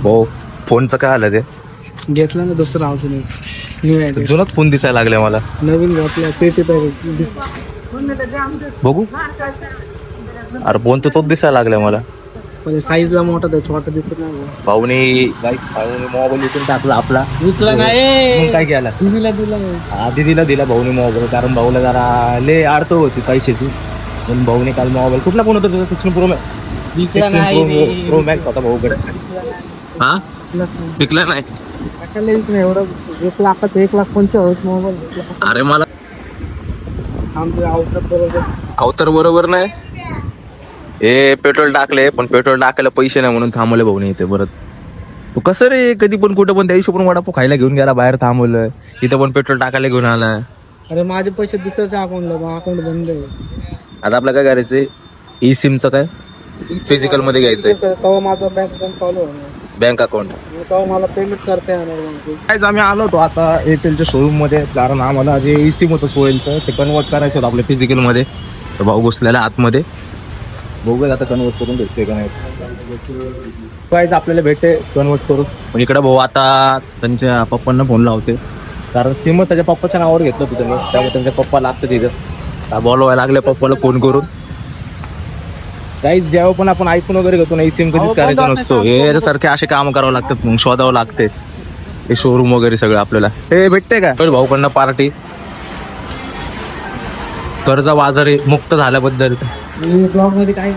हो फोनचं काय आलं ते घेतला ना दुसरा अजून एक न्यू आहे जुनाच फोन दिसायला लागले मला. नवीन घेतला पेटी बघू अरे फोन तर तोच दिसायला लागलाय मला. म्हणजे साईजला मोठा तर छोटा दिसत नाही भाऊनी मोबाईल विकून टाकला आपला. विकला नाही मग काय केला दिला दिला नाही. आधी दिला भाऊनी मोबाईल कारण भाऊला जरा लय अडचण होती पैशाची. पण भाऊने काल मोबाईल कुठला फोन होता तुझा 16 प्रो मॅक्स. विकला नाही प्रो मॅक्स होता भाऊकडे. हा विकला नाही एवढं 1,00,000 1,45,000 मोबाईल घेतला. अरे मला आमच्या अवकात बरोबर अवतर बरोबर नाही. हे पेट्रोल टाकले पण पेट्रोल टाकायला पैसे नाही म्हणून थांबवले भाऊने इथे परत. तू कसं रे कधी पण कुठं पण त्या दिवशी पण वडापाव खायला घेऊन गेला बाहेर थांबवलं इथं पण पेट्रोल टाकायला घेऊन आला. अरे माझे पैसे दुसऱ्याच्या अकाउंटला अकाउंट बंद आहे. आता आपलं काय करायचंय ई सिमचं काय फिजिकल मध्ये घ्यायचंय तेव्हा माझा बँक अकाउंट चालू होणार बँक अकाउंट. तेव्हा मला पेमेंट करता येणार. काहीच आम्ही आलो होतो आता एअरटेलच्या शोरूम मध्ये कारण आम्हाला जे ई सिम होतं सोयीचं ते कन्वर्ट करायचं होतं आपल्या फिजिकल मध्ये. तर भाऊ घुसलेला आतमध्ये बघूया आता कन्वर्ट करून भेटते का नाही. काय आपल्याला भेटते कन्वर्ट करून. पण इकडे भाऊ आता त्यांच्या पप्पांना फोन लावते कारण सिमच त्याच्या पप्पाच्या नावावर घेतलं होतं त्यांनी त्यामुळे त्यांच्या पप्पा लागतं तिथं बोलवायला लागले पप्पाला फोन करून. काही जेव्हा पण आपण आयफोन वगैरे घेतो ना सिम कधीच करायचं नसतो. हे याच्यासारखे असे काम करावं लागतात मग शोधावं लागते हे शोरूम वगैरे सगळं आपल्याला. हे भेटते का भाऊकडनं पार्टी कर्ज बाजारी मुक्त झाल्याबद्दल. ब्लॉग मध्ये काय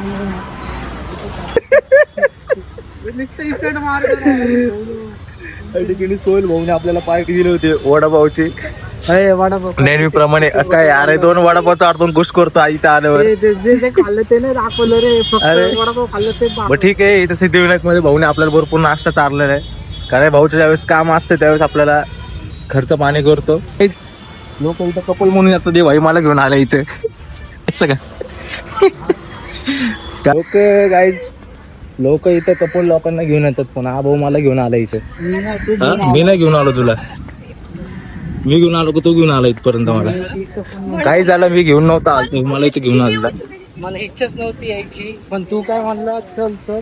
सोहेल भाऊने आपल्याला पार्टी दिली होती वडापावची वडापाव नेहमीप्रमाणे. काय अरे 2 वडापावचं अडचण गोष्ट करतो इथं आल्यावर. जे खाल्लं ते नाही दाखवलं रे अरे. वडापाव खाल्लं ते मग ठीक आहे इथं सिद्धिविनायक मध्ये भाऊने आपल्याला भरपूर नाश्ता चारलेला आहे कारण भाऊच्या ज्यावेळेस काम असते त्यावेळेस आपल्याला खर्च पाणी करतो. लोक इथं कपल म्हणून येतात दे भाई मला घेऊन आले इथे असं का लोक गाईज लोक इथं कपल लोकांना घेऊन येतात पण हा भाऊ मला घेऊन आला इथे. मी नाही घेऊन आलो तुला. मी घेऊन आलो का तू घेऊन आला इथपर्यंत मला. काय झालं मी घेऊन नव्हता आलो मला इथे घेऊन आलेला. मला इच्छाच नव्हती यायची पण तू काय म्हणला चल चल.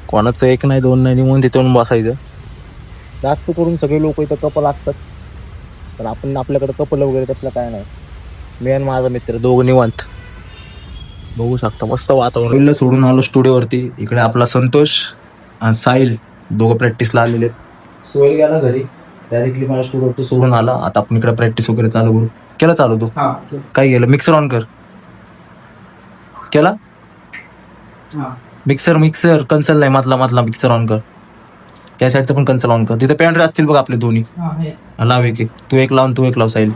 कोणाचं 1 नाही 2 नाही म्हणून तिथे येऊन बसायचं. जास्त करून सगळे लोक इथं कपल असतात तर आपण आपल्याकडे कपल वगैरे तसलं काय नाही. मी आणि माझा मित्र दोघं निवांत बघू शकता मस्त वातावरण. सोडून आलो स्टुडिओवरती. इकडे आपला संतोष आणि साहिल दोघं प्रॅक्टिसला आलेले. सोहेल गेला घरी डायरेक्टली मला स्टुडिओवरती सोडून आला. आता आपण इकडे प्रॅक्टिस वगैरे चालू करू. केला चालू तू काय केलं मिक्सर ऑन कर केला मिक्सर कन्सल नाही मधला मिक्सर ऑन कर. या साईडचं पण कन्सल ऑन कर. तिथे पॅन्ट्री असतील बघ आपले दोन्ही लाव एक तू एक लावून तू एक लाव साहिल.